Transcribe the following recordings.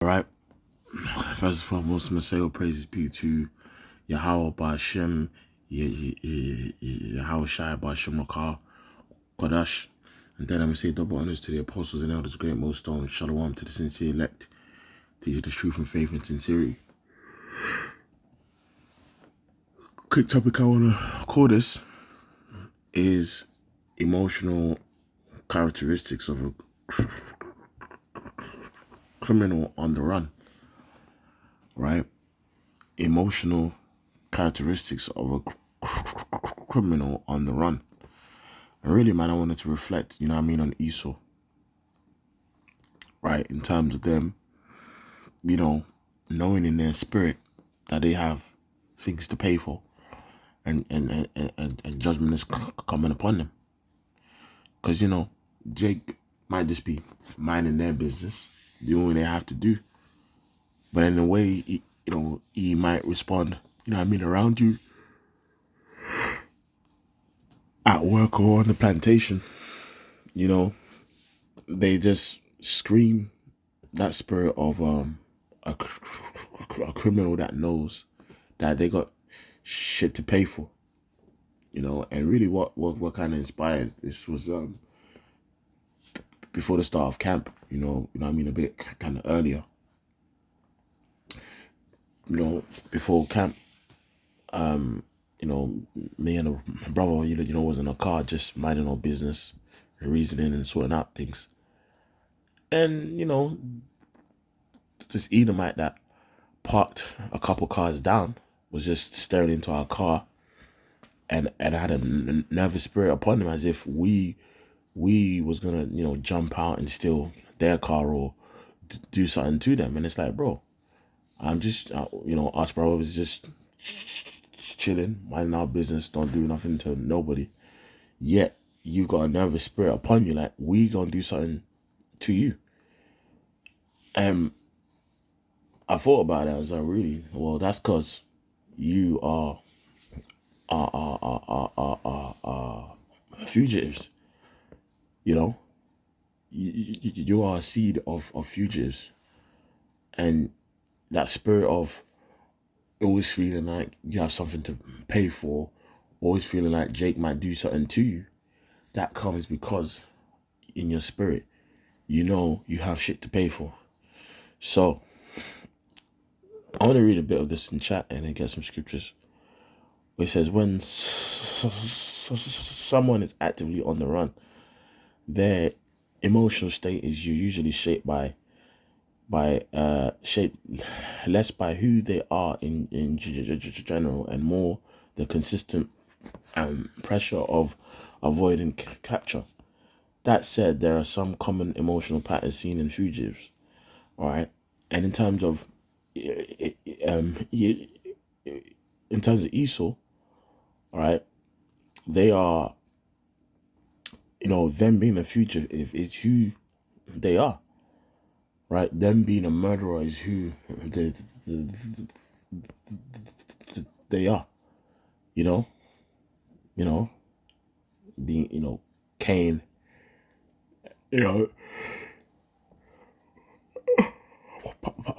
All right. First of all, most Messiah praises be to Yahweh Ba'Shem, Yahweh Shai Ba'Shem Rakah, Kodash. And then I'm going to say double honors to the apostles and elders, great millstone. Shalom to the sincere elect. Teach you the truth and faith and sincerity. Quick topic I want to call this is emotional characteristics of a criminal on the run, right? Emotional characteristics of a criminal on the run. And really, man, I wanted to reflect, on Esau, right? In terms of them, knowing in their spirit that they have things to pay for and judgment is coming upon them. Because, Jake might just be minding their business, doing what they have to do. But in a way, he might respond, around you at work or on the plantation, they just scream that spirit of a criminal that knows that they got shit to pay for, and really what kind of inspired this was before the start of camp, a bit kind of earlier, before camp, me and a brother, was in a car just minding our business, reasoning and sorting out things. And, this Edomite that parked a couple cars down was just staring into our car and had a nervous spirit upon him as if we was gonna, jump out and steal their car or do something to them. And it's like, bro, I'm just, us brother was just chilling, minding our business, don't do nothing to nobody. Yet you got a nervous spirit upon you, like we gonna do something to you. And I thought about it. I was like, really? Well, that's because you are fugitives. You are a seed of fugitives, and that spirit of always feeling like you have something to pay for, always feeling like Jake might do something to you, that comes because in your spirit, you have shit to pay for. So I want to read a bit of this in chat and then get some scriptures. It says, when someone is actively on the run, their emotional state is usually shaped shaped less by who they are in general and more the consistent pressure of avoiding capture. That said, there are some common emotional patterns seen in fugitives, all right? And in terms of Esau, all right, they are, them being a fugitive is who they are, right? Them being a murderer is who they are, being, Cain,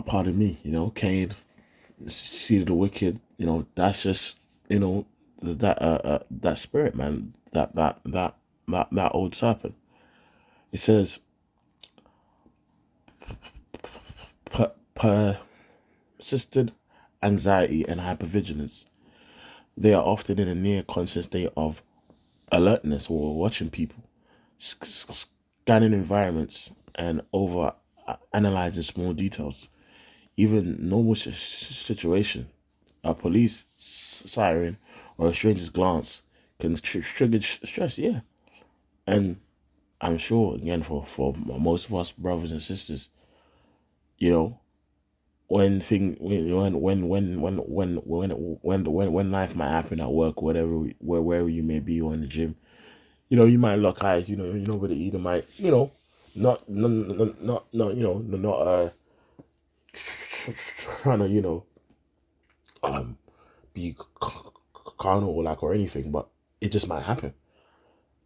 pardon me, Cain, seed of the wicked, that's just, that spirit, man, that old serpent. It says, persistent anxiety and hypervigilance. They are often in a near constant state of alertness or watching people, scanning environments and over analyzing small details. Even normal situation, a police siren or a stranger's glance can trigger stress. Yeah, and I'm sure again for most of us brothers and sisters, when life might happen at work, whatever, wherever you may be, or in the gym, you might lock eyes, but the Edomite, not trying to, be carnal or anything, but it just might happen.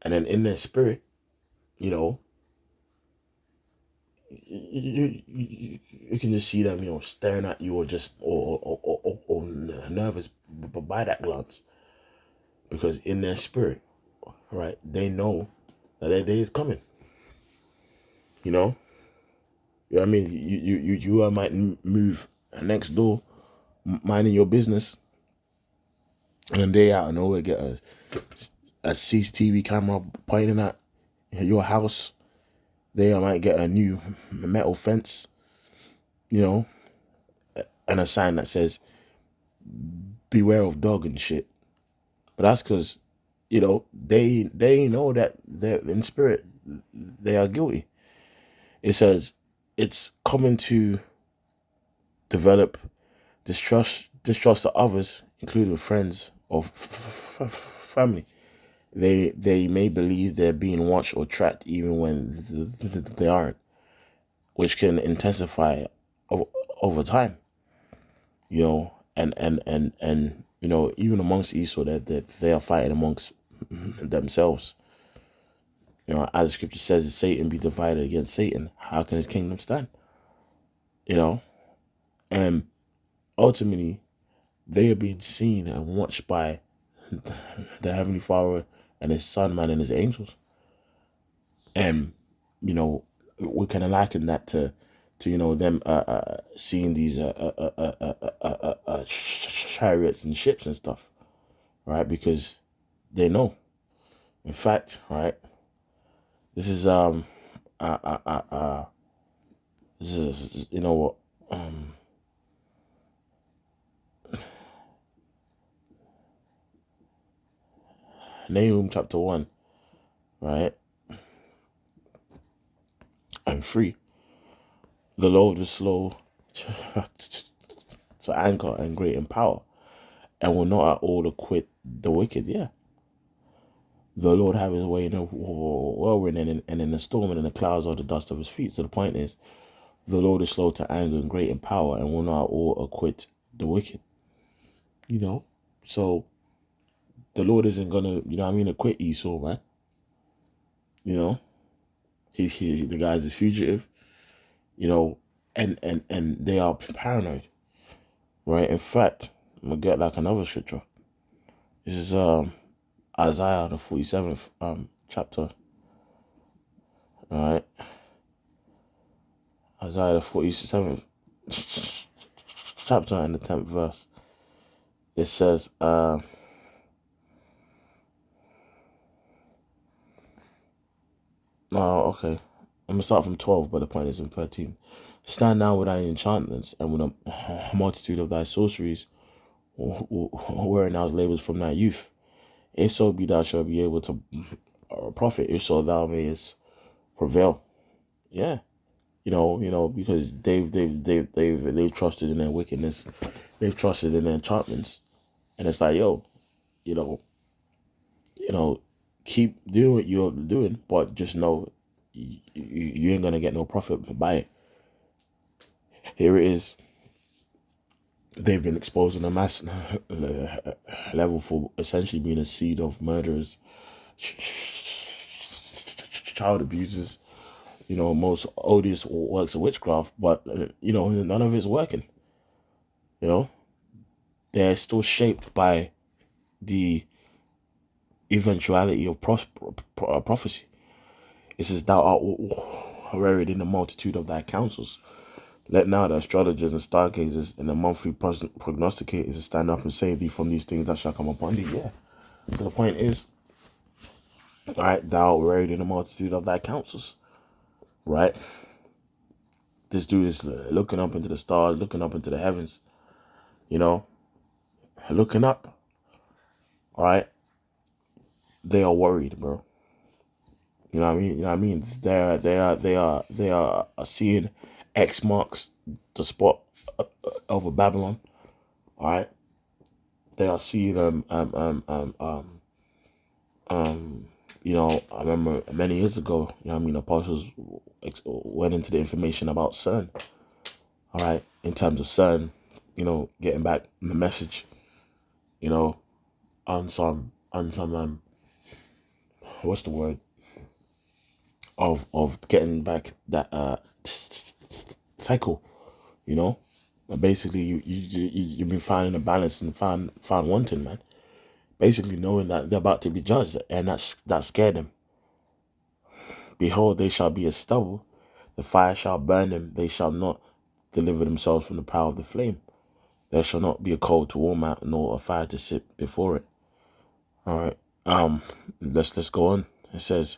And then in their spirit, you can just see them, staring at you, or just or nervous by that glance, because in their spirit, right, they know that their day is coming. You know, I mean, you might move next door, minding your business, and they out of nowhere get a CCTV camera pointing at your house. They might get a new metal fence, you know, and a sign that says "Beware of dog" and shit. But that's because, they know that they're in spirit, they are guilty. It says it's common to develop distrust of others, including friends or family. They may believe they're being watched or tracked even when they aren't, which can intensify over time. And even amongst Esau, that they are fighting amongst themselves. As the scripture says, if Satan be divided against Satan, how can his kingdom stand? And ultimately, they are being seen and watched by the Heavenly Father and His Son, man, and His angels. And we can liken that to them seeing these chariots and ships and stuff, right? Because they know. In fact, right, this is this is Nahum chapter 1, right, and 3. The Lord is slow to anger and great in power, and will not at all acquit the wicked. Yeah. The Lord have his way in a whirlwind, and in a storm, and in the clouds are the dust of his feet. So the point is, the Lord is slow to anger and great in power, and will not at all acquit the wicked. So the Lord isn't gonna, acquit Esau, man. The guy's a fugitive, and they are paranoid, right? In fact, I'm gonna get like another scripture. This is Isaiah the 47th chapter. All right, Isaiah the 47th chapter and the 10th verse. It says, okay. I'm gonna start from 12, but the point is in 13. Stand now with thy enchantments and with a multitude of thy sorceries, wherein thou labors from thy youth. If so be thou shalt be able to profit, if so thou mayest prevail. Yeah. Because they've trusted in their wickedness, they've trusted in their enchantments, and it's like, yo, you know, keep doing what you're doing, but just know you ain't gonna get no profit by it. Here it is. They've been exposed on a mass level for essentially being a seed of murderers, child abusers, most odious works of witchcraft, but, none of it's working. They're still shaped by the eventuality of prophecy. It says, thou art buried in the multitude of thy counsels. Let now the astrologers and stargazers and the monthly prognosticators stand up and save thee from these things that shall come upon thee. Yeah. So the point is, all right, thou art buried in the multitude of thy counsels. Right? This dude is looking up into the stars, looking up into the heavens, looking up. All right? They are worried, bro. You know what I mean? They are seeing X marks the spot over Babylon. All right, they are seeing I remember many years ago. Apostles went into the information about CERN. All right, in terms of CERN, getting back the message, on some what's the word? of getting back that cycle, you know. And basically, you've been finding a balance and found wanting, man. Basically, knowing that they're about to be judged, and that scared them. Behold, they shall be as stubble; the fire shall burn them. They shall not deliver themselves from the power of the flame. There shall not be a coal to warm out, nor a fire to sit before it. All right. Let's go on. It says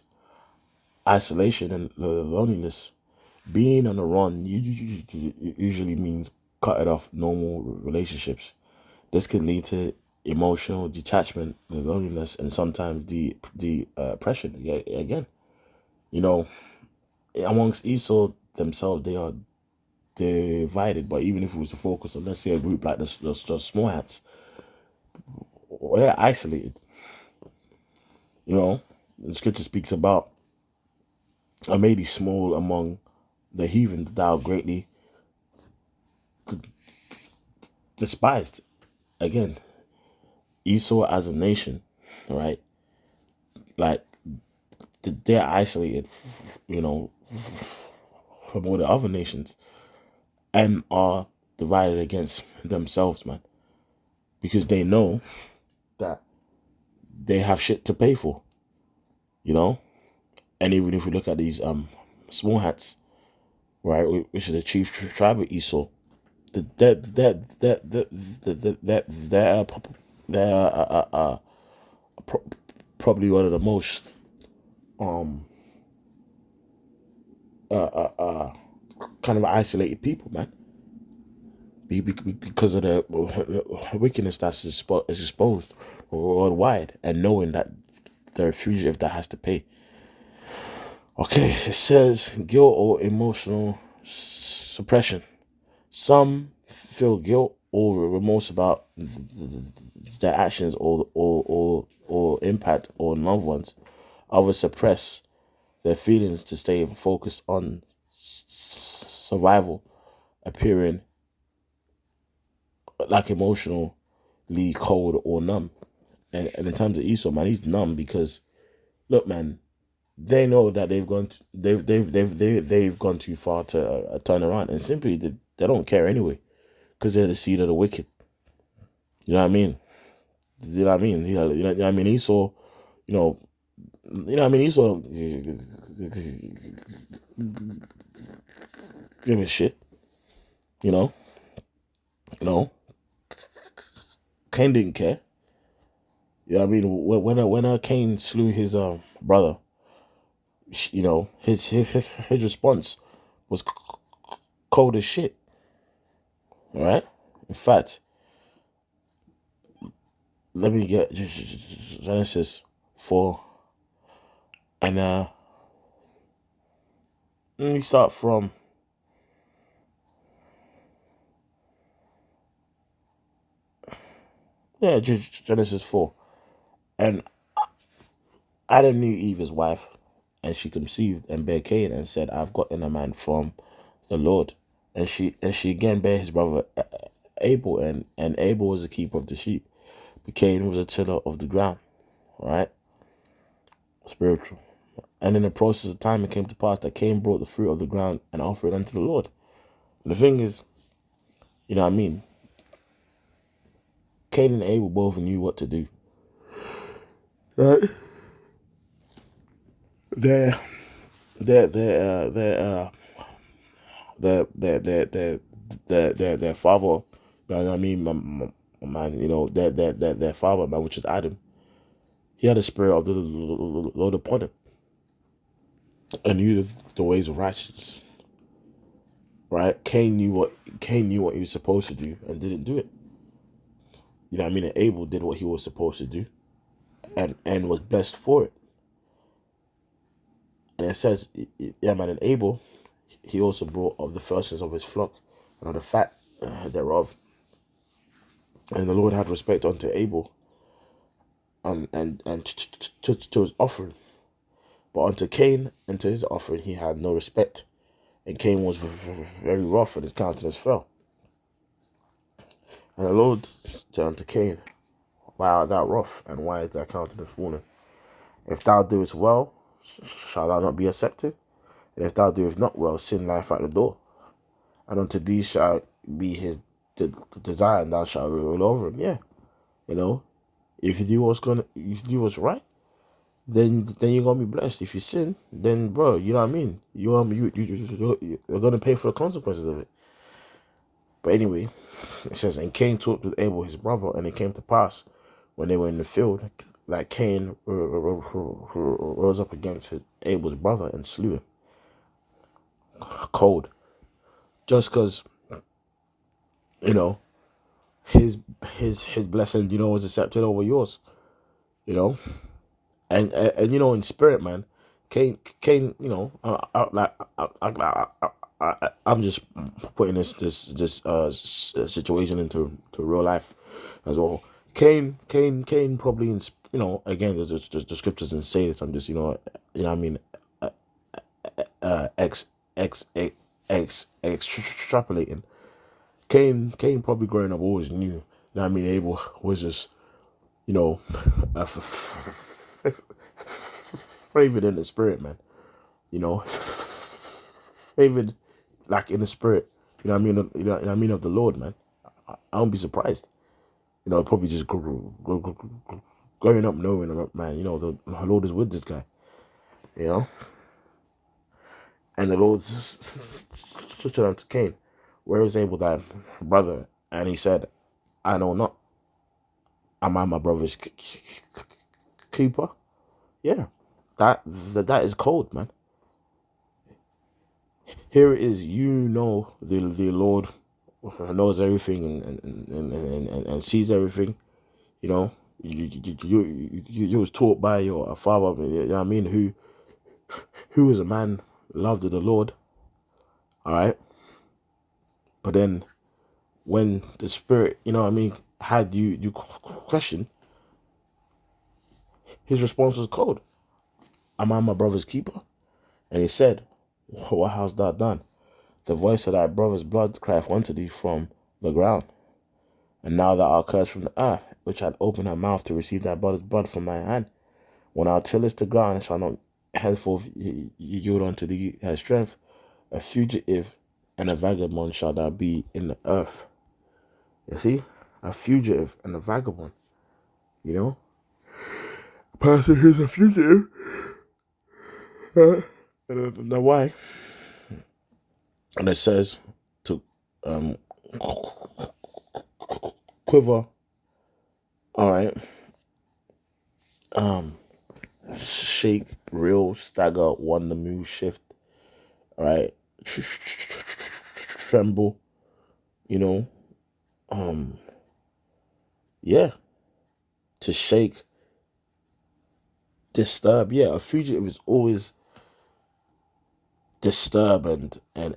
isolation and loneliness. Being on the run usually means cutting off normal relationships. This can lead to emotional detachment, loneliness, and sometimes the depression. Yeah, again, you know, amongst Esau themselves, they are divided. But even if it was to focus on, let's say, a group like the small hats, well, they're isolated. You know, the scripture speaks about, I made thee small among the heathen, that thou greatly despised. Again, Esau as a nation, right? Like, they're isolated, you know, from all the other nations, and are divided against themselves, man, because they know that they have shit to pay for, you know. And even if we look at these small hats, right, which is the chief tribe of Esau, they're probably one of the most um kind of isolated people, man, because of the wickedness that's is exposed worldwide, and knowing that they're a fugitive that has to pay. Okay, it says guilt or emotional suppression. Some feel guilt or remorse about their actions or impact on loved ones. Others suppress their feelings to stay focused on survival, appearing like emotionally cold or numb. And in terms of Esau, man, he's numb because, look, man, they know that they've gone too far to turn around, and simply they don't care anyway, because they're the seed of the wicked. You know what I mean? You know what I mean? You know what I mean? Esau, you know, you know what I mean? Esau give a shit. You know, you know. Cain didn't care. You know what I mean? When Cain slew his brother, you know, his response was cold as shit. All right. In fact, let me get Genesis 4, and let me start from, yeah, Genesis 4. And Adam knew Eve his wife, and she conceived and bare Cain, and said, I've gotten a man from the Lord. And she again bare his brother Abel, and Abel was the keeper of the sheep, but Cain was a tiller of the ground. Right? Spiritual. And in the process of time, it came to pass that Cain brought the fruit of the ground and offered it unto the Lord. And the thing is, you know what I mean? Cain and Abel both knew what to do. Right? Their their their their uh their father, you know what I mean, man, you know, their father, man, which is Adam, he had a spirit of the Lord upon him, and knew the ways of righteousness. Right? Cain knew what he was supposed to do and didn't do it. You know what I mean? And Abel did what he was supposed to do, and was blessed for it. And it says, yeah, man, and Abel, he also brought of the firstlings of his flock and of the fat thereof. And the Lord had respect unto Abel, and to his offering. But unto Cain and to his offering he had no respect. And Cain was very rough, and his countenance fell. And the Lord said unto Cain, why art thou rough, and why is thy countenance fallen? If thou doest well, shall thou not be accepted? And if thou doest not well, sin lieth at the door. And unto thee shall be his desire, and thou shalt rule over him. Yeah, you know, if you do if you do what's right, then you're gonna be blessed. If you sin, then bro, you know what I mean. You're gonna pay for the consequences of it. But anyway, it says, and Cain talked with Abel his brother, and it came to pass when they were in the field that Cain rose up against Abel's brother and slew him cold, just because you know his his blessing was accepted over yours, you know. And in spirit, man, Cain, I'm just putting this situation into real life as well. Cain probably again the scriptures didn't say this. I'm just what I mean, ex extrapolating. Cain probably growing up always knew. I mean, Abel was just you know, favored in the spirit, man. Favored like in the spirit. What I mean of the Lord, man. I don't be surprised. Probably just growing up knowing, man. The Lord is with this guy. And the Lord said unto Cain, "Where is Abel thy brother?" And he said, "I know not. Am I my brother's keeper?" Yeah, that is cold, man. Here it is. The Lord knows everything and sees everything. You was taught by your father. You know what I mean? Who is a man loved of the Lord. All right, but then when the Spirit, had you question, his response was cold. Am I my brother's keeper? And he said, what hast thou done? The voice of thy brother's blood crieth unto thee from the ground. And now thou art cursed from the earth, which had opened her mouth to receive thy brother's blood from thy hand. When thou tillest the ground, it shall not henceforth yield unto thee thy strength. A fugitive and a vagabond shall thou be in the earth. You see? A fugitive and a vagabond. A person who's a fugitive. Now why? And it says to quiver. All right. Shake, reel, stagger, wonder, move, shift. All right. Tremble. Yeah. To shake, disturb. Yeah, a fugitive is always disturbed and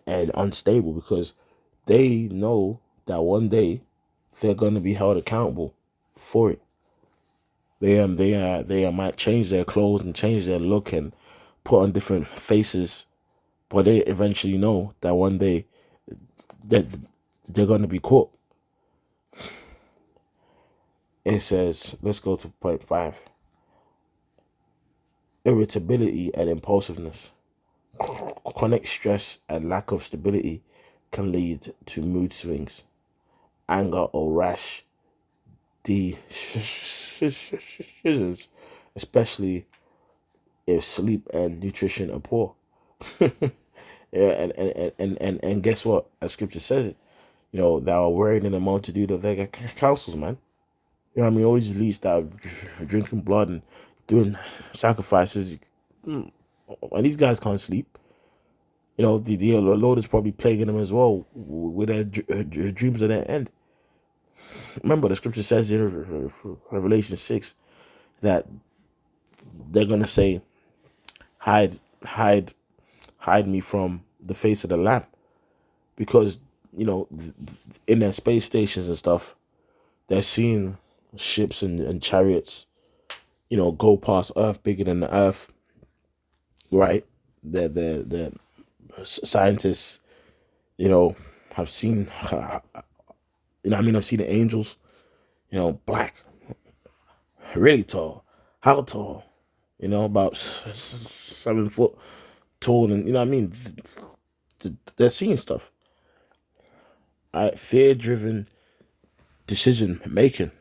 unstable because they know that one day they're gonna be held accountable for it. They might change their clothes and change their look and put on different faces, but they eventually know that one day that they're gonna be caught. It says, let's go to point 5. Irritability and impulsiveness. Chronic stress and lack of stability can lead to mood swings, anger or rash decisions, especially if sleep and nutrition are poor. Yeah, and guess what? As scripture says it, thou art worried in a multitude of their counsels, man. What I mean? All these elites that are drinking blood and doing sacrifices, and these guys can't sleep. The Lord is probably plaguing them as well with their dreams of their end. Remember, the scripture says in Revelation 6 that they're going to say, hide, hide, hide me from the face of the Lamb. Because, in their space stations and stuff, they're seeing ships and chariots, go past Earth, bigger than the Earth, right? The scientists, have seen, I've seen the angels, black, really tall. How tall? about 7 foot tall, and what I mean. They're seeing stuff. Fear-driven decision making.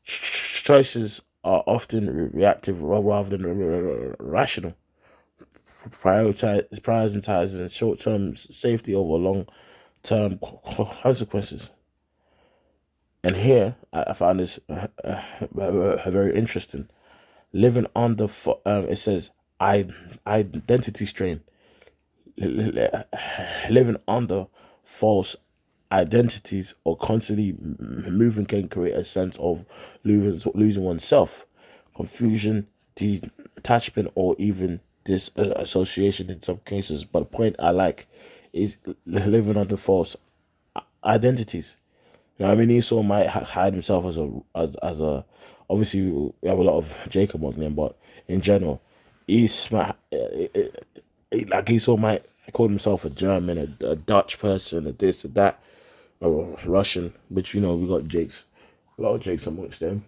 Choices are often reactive rather than rational. Prioritizing short-term safety over long-term consequences. And here, I found this very interesting. Living on the, it says, identity strain. Living under false identities or constantly moving can create a sense of losing oneself, confusion, detachment, or even disassociation in some cases. But the point I like is living under false identities. You know what I mean? Esau might hide himself as a. Obviously, we have a lot of Jacob on them, but in general, like Esau might call himself a German, a Dutch person, a this, a that, or a Russian. Which we got Jakes, a lot of Jakes amongst them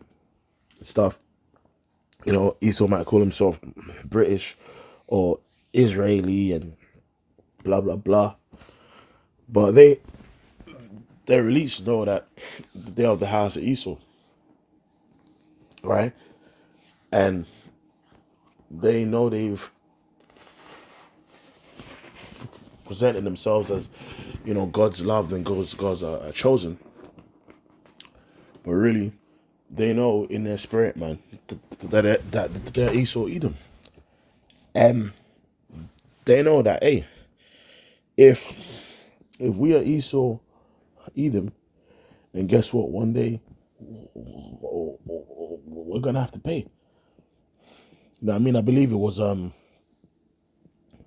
stuff. Esau might call himself British or Israeli and blah blah blah. But they release know that they are the house of Esau, right? And they know they've presented themselves as, God's loved and God's chosen. But really, they know in their spirit, man, that they're Esau Edom. And they know that, hey, if we are Esau Edom, then guess what? One day we're gonna have to pay. You know what I mean? I believe it was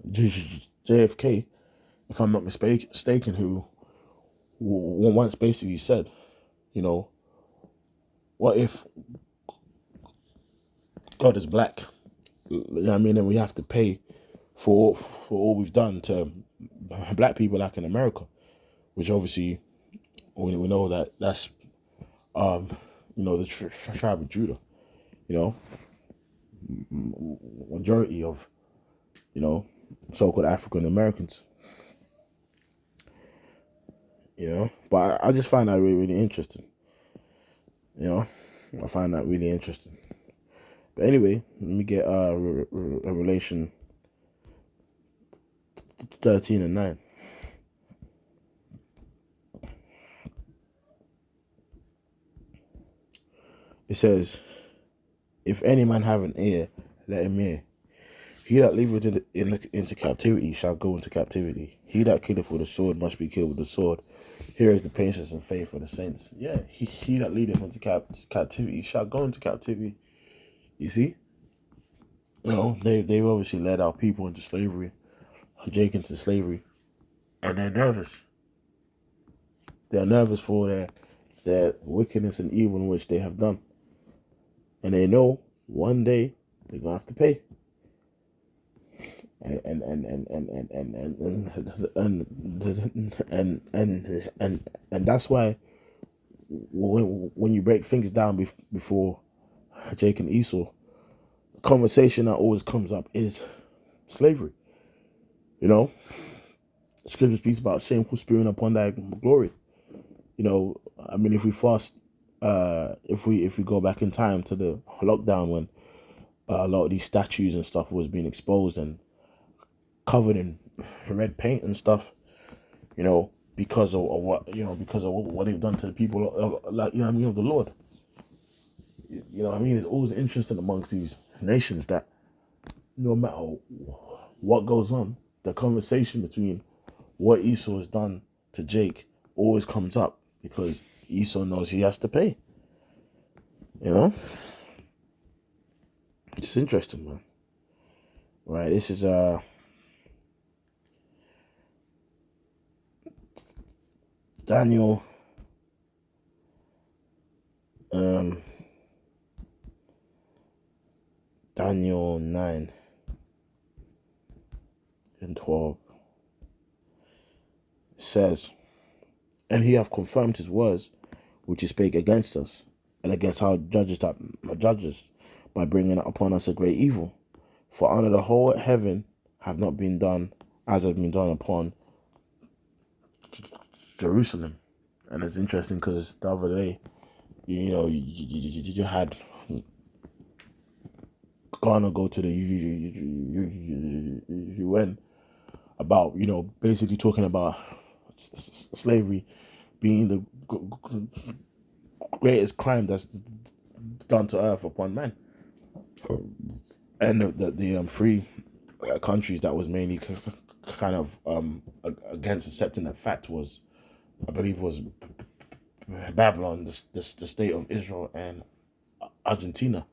JFK, if I'm not mistaken, who once basically said, what if God is black? You know what I mean? And we have to pay for all we've done to black people, like in America, which obviously we know that's the tribe of Judah. Majority of so-called African Americans. But I just find that really, really interesting. I find that really interesting. But anyway, let me get Revelation 13:9. It says, "If any man have an ear, let him hear. He that leaveth into captivity shall go into captivity. He that killeth with the sword must be killed with the sword. Here is the patience and faith of the saints." Yeah, he that leadeth into captivity shall go into captivity. You see? They've obviously led our people into slavery, Jake into slavery, and they're nervous. They're nervous for their wickedness and evil in which they have done. And they know one day they're gonna have to pay. And that's why when you break things down before Jake and Esau, the conversation that always comes up is slavery. Scripture speaks about shameful spewing upon thy glory. I mean, if we if we go back in time to the lockdown when a lot of these statues and stuff was being exposed and covered in red paint and stuff, because of what they've done to the people, like of the Lord. It's always interesting amongst these nations that no matter what goes on, the conversation between what Esau has done to Jake always comes up because Esau knows he has to pay. It's interesting, man. Right, this is Daniel Daniel 9 and 12. It says, "And he hath confirmed his words which he spake against us, and against our judges by bringing upon us a great evil. For under the whole heaven have not been done as have been done upon Jerusalem. And it's interesting because the other day, you had Ghana go to the UN about, basically talking about slavery being the greatest crime that's done to earth upon man. And the three countries that was mainly kind of against accepting that fact was, I believe, was Babylon, the state of Israel, and Argentina.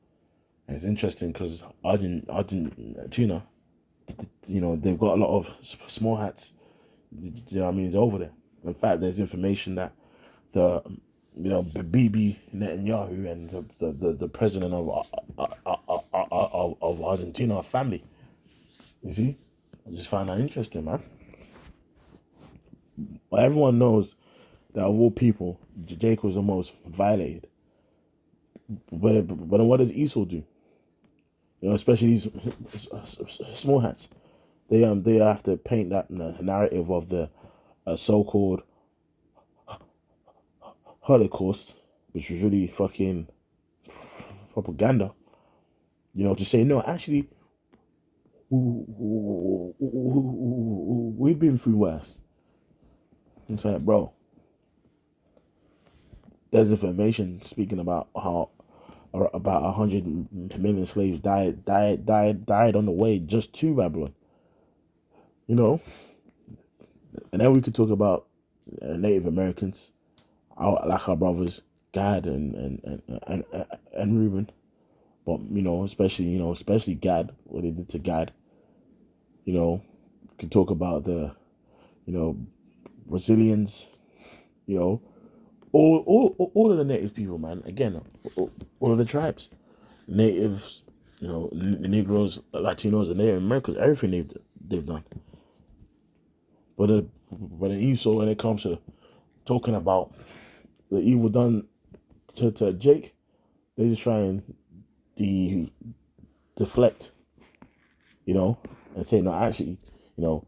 And it's interesting because Argentina, they've got a lot of small hats. You know what I mean? It's over there. In fact, there's information that the Bibi Netanyahu and the president of Argentina are family. You see, I just find that interesting, man. But everyone knows that of all people, Jacob was the most violated. But then what does Esau do? Especially these small hats. They have to paint that narrative of the so-called Holocaust, which was really fucking propaganda. To say no, actually, we've been through worse. It's like, bro, there's information speaking about how about 100 million slaves died on the way just to Babylon. And then we could talk about Native Americans, like our brothers Gad and Reuben, but especially Gad, what they did to Gad. We could talk about the Brazilians, all of the native people, man. Again, all of the tribes, natives, Negroes, Latinos, and Native Americans, everything they've done. But Esau, when it comes to talking about the evil done to Jake, they just try and deflect, and say, no, actually, you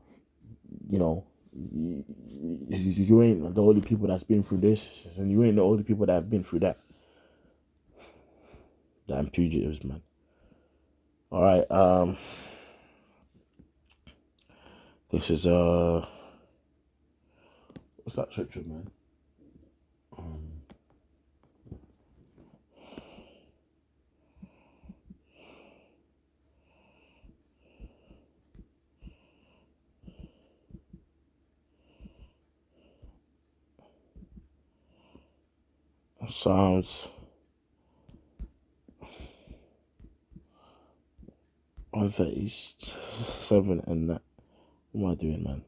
ain't the only people that's been through this, and you ain't the only people that have been through that. Damn fugitives, man. All right, this is what's that scripture, man? Psalms 137 and that. What am I doing, man?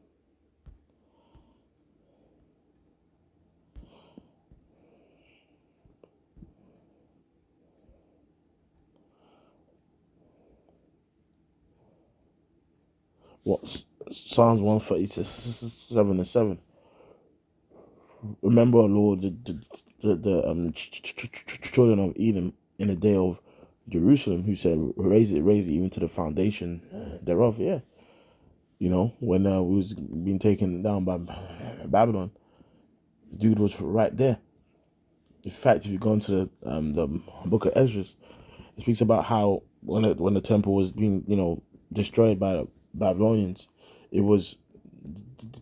What? Psalms 137 and 7. Remember, Lord, the children of Edom in the day of Jerusalem, who said, raise it even to the foundation thereof. Yeah. When we was being taken down by Babylon, the dude was right there. In fact, if you go into the book of Ezra, it speaks about how when the temple was being, destroyed by the Babylonians, it was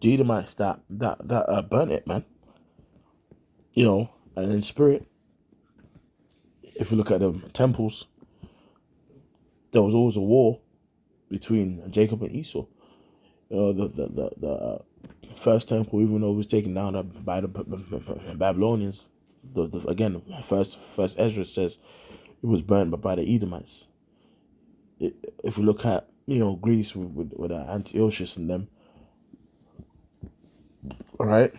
the Edomites that burnt it, man. And in spirit, if you look at the temples, there was always a war between Jacob and Esau. The first temple, even though it was taken down by the Babylonians, again, first Ezra says it was burnt by the Edomites. If we look at Greece with Antiochus and them, all right.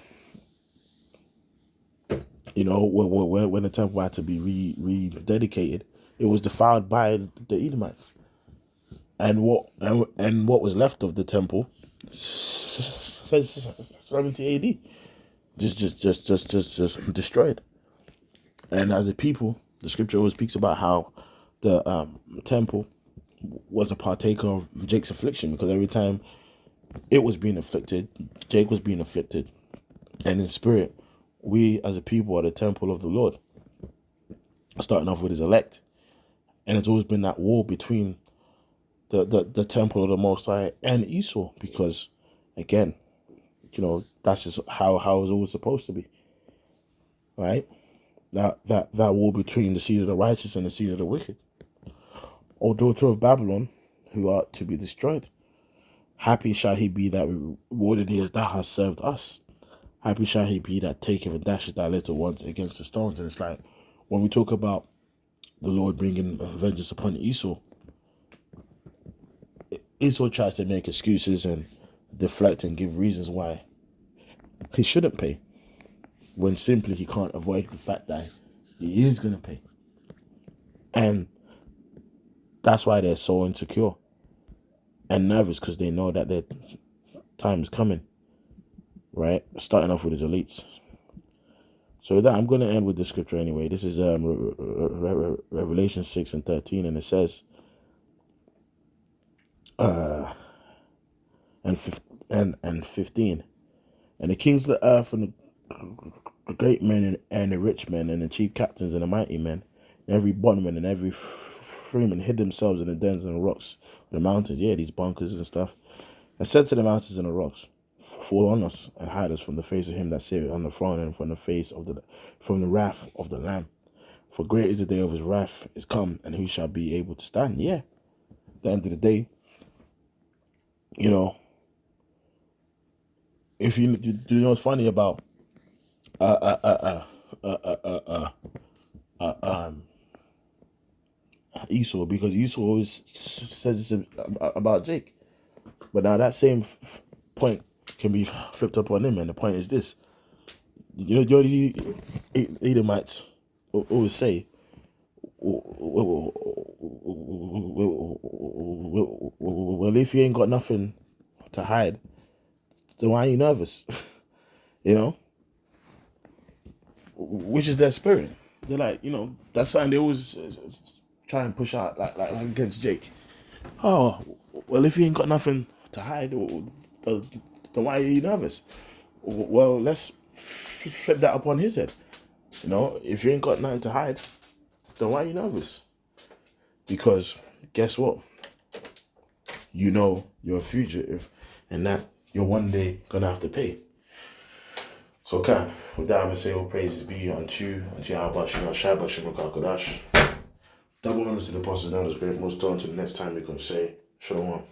When the temple had to be rededicated, it was defiled by the Edomites. And what was left of the temple, 70 AD, just destroyed. And as a people, the scripture always speaks about how the temple was a partaker of Jake's affliction, because every time it was being afflicted, Jake was being afflicted. And in spirit, we as a people are the temple of the Lord, starting off with his elect. And it's always been that war between the temple of the Most High and Esau, because, again, that's just how it was always supposed to be, right? That war between the seed of the righteous and the seed of the wicked. O daughter of Babylon, who art to be destroyed, happy shall he be that rewarded he as thou hast served us. Happy shall he be that taketh and dashes thy little ones against the stones. And it's like, when we talk about the Lord bringing vengeance upon Esau, Esau tries to make excuses and deflect and give reasons why he shouldn't pay, when simply he can't avoid the fact that he is going to pay. And that's why they're so insecure and nervous, because they know that their time is coming, right? Starting off with his elites. So with that, I'm going to end with the scripture anyway. This is Revelation 6 and 13, and it says, and 15, and the kings of the earth and the great men and the rich men and the chief captains and the mighty men, and every bondman and every freeman hid themselves in the dens and the rocks, the mountains, these bunkers and stuff, and said to the mountains and the rocks, fall on us and hide us from the face of him that sitteth on the throne and from the wrath of the Lamb. For great is the day of his wrath is come, and who shall be able to stand? Yeah. At the end of the day, if you know what's funny about Esau, because Esau always says this about Jake, but now that same point can be flipped up on him, and the point is this: the Edomites always say, well, if you ain't got nothing to hide, then why are you nervous? Which is their spirit. They're like, that's something they always try and push out, like against Jake. Oh, well, if you ain't got nothing to hide, then why are you nervous? Well, let's flip that upon his head. If you ain't got nothing to hide, then why are you nervous? Because guess what? You're a fugitive, and that you're one day gonna have to pay. So, with that, I'm gonna say all praises be unto Yahweh Shai Bashim Kakadash. Double honors to the apostles, now is great. Most on to the next time we can say Shalom.